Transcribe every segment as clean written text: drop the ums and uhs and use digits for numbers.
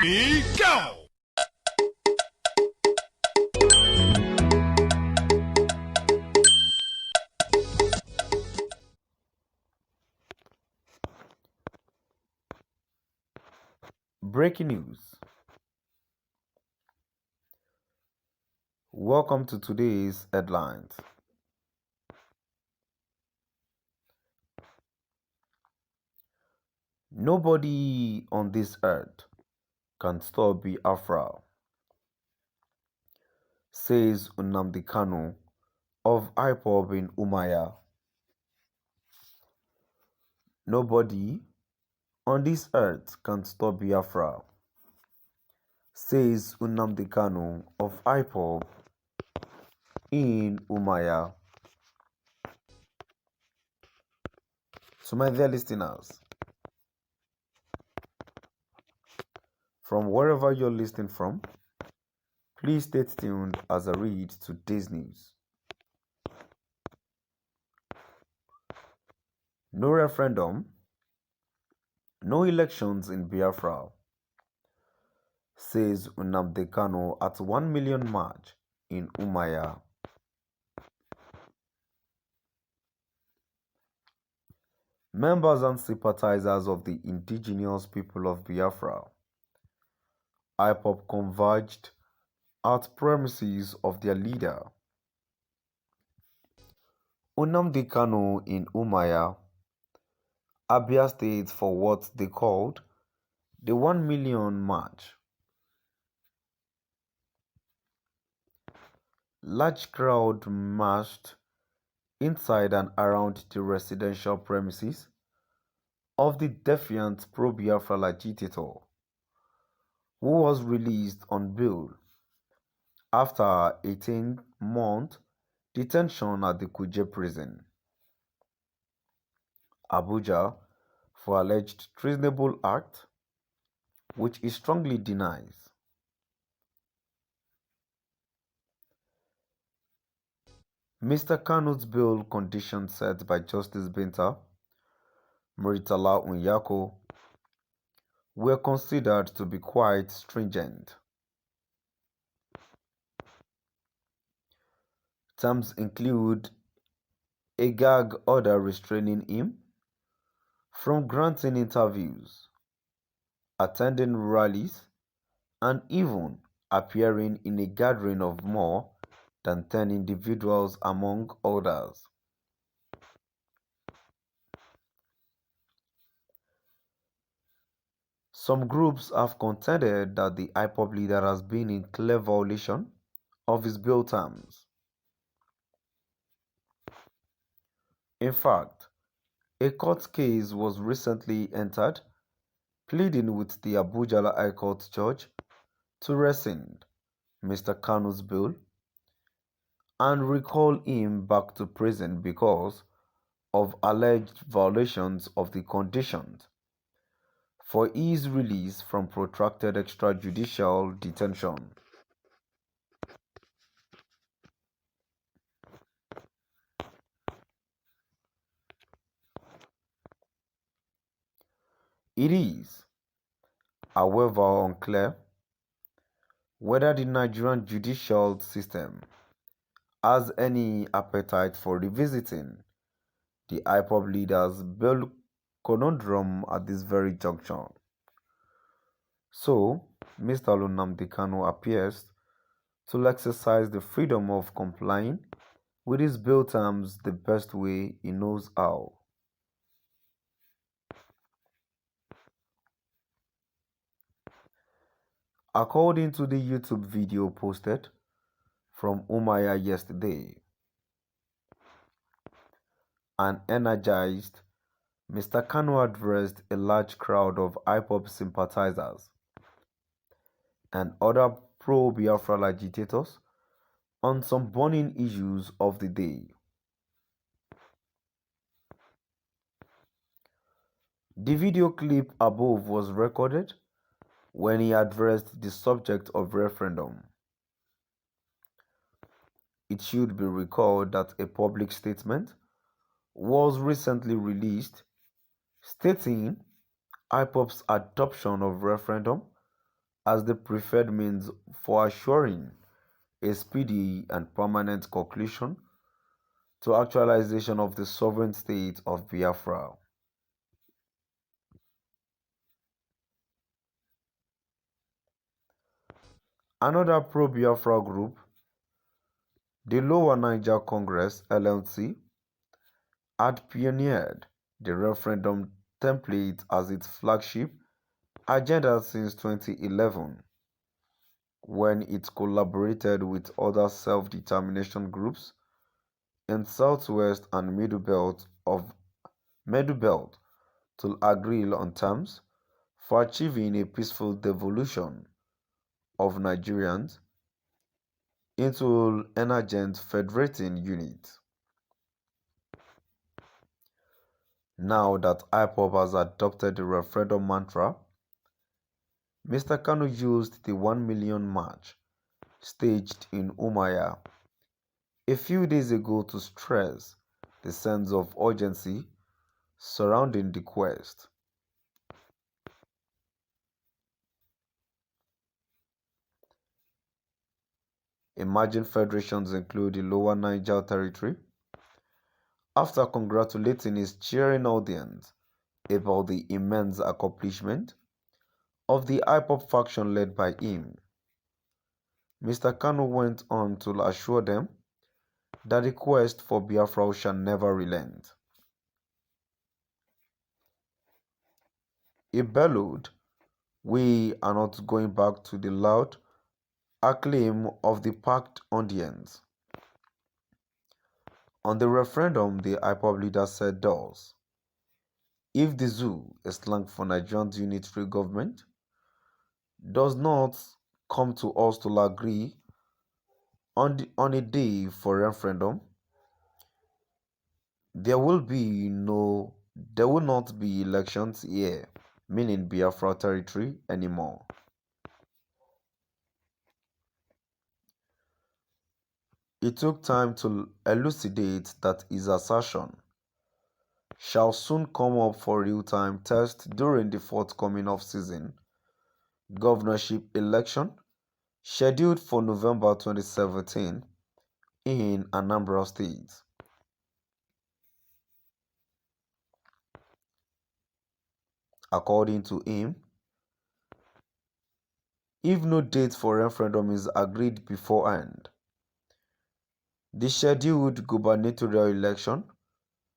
Go! Breaking news. Welcome to today's headlines. Nobody on this earth can stop Biafra, says Nnamdi Kanu of IPOB in Umaya. Nobody on this earth can stop Biafra, says Nnamdi Kanu of IPOB in Umaya. So my dear listeners, from wherever you're listening from, please stay tuned as I read today's news. No referendum, no elections in Biafra, says Nnamdi Kanu at 1 million march in Umaya. Members and sympathizers of the indigenous people of Biafra, IPOB, converged at premises of their leader, Nnamdi Kanu, in Umaya, Abia State, for what they called the 1 million march. Large crowd marched inside and around the residential premises of the defiant pro-Biafra agitator, who was released on bail after 18-month detention at the Kuje prison, Abuja, for alleged treasonable act, which he strongly denies. Mr. Kanu's bail conditions set by Justice Binta Muritala Unyako were considered to be quite stringent. Terms include a gag order restraining him from granting interviews, attending rallies, and even appearing in a gathering of more than 10 individuals, among others. Some groups have contended that the IPOB leader has been in clear violation of his bail terms. In fact, a court case was recently entered pleading with the Abuja High Court judge to rescind Mr. Kanu's bail and recall him back to prison because of alleged violations of the conditions for his release from protracted extrajudicial detention. It is, however, unclear whether the Nigerian judicial system has any appetite for revisiting the IPOB leader's bail conundrum at this very juncture. So, Mr. Nnamdi Kanu appears to exercise the freedom of complying with his bail terms the best way he knows how. According to the YouTube video posted from Umaya yesterday, an energized Mr. Kanu addressed a large crowd of IPOB sympathizers and other pro-Biafra agitators on some burning issues of the day. The video clip above was recorded when he addressed the subject of referendum. It should be recalled that a public statement was recently released stating IPOB's adoption of referendum as the preferred means for assuring a speedy and permanent conclusion to actualization of the sovereign state of Biafra. Another pro-Biafra group, the Lower Niger Congress (LNC), had pioneered the referendum template as its flagship agenda since 2011, when it collaborated with other self-determination groups in Southwest and Middle Belt to agree on terms for achieving a peaceful devolution of Nigerians into emergent federating units. Now that IPOB has adopted the referendum mantra, Mr. Kanu used the 1 million march staged in Umuahia a few days ago to stress the sense of urgency surrounding the quest. Emerging federations include the Lower Niger Territory. After congratulating his cheering audience about the immense accomplishment of the IPOB faction led by him, Mr. Kanu went on to assure them that the quest for Biafra shall never relent. He bellowed, "We are not going back," to the loud acclaim of the packed audience. On the referendum, the IPOB leader said thus: "If the zoo, a slang for Nigeria's unitary government, does not come to us to agree on a day for referendum, there will not be elections here," meaning Biafra territory, anymore. It took time to elucidate that his assertion shall soon come up for real-time test during the forthcoming off-season governorship election scheduled for November 2017 in Anambra State. According to him, if no date for referendum is agreed beforehand, the scheduled gubernatorial election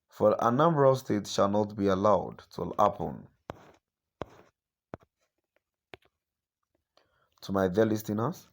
for Anambra State shall not be allowed to happen. To my dear listeners,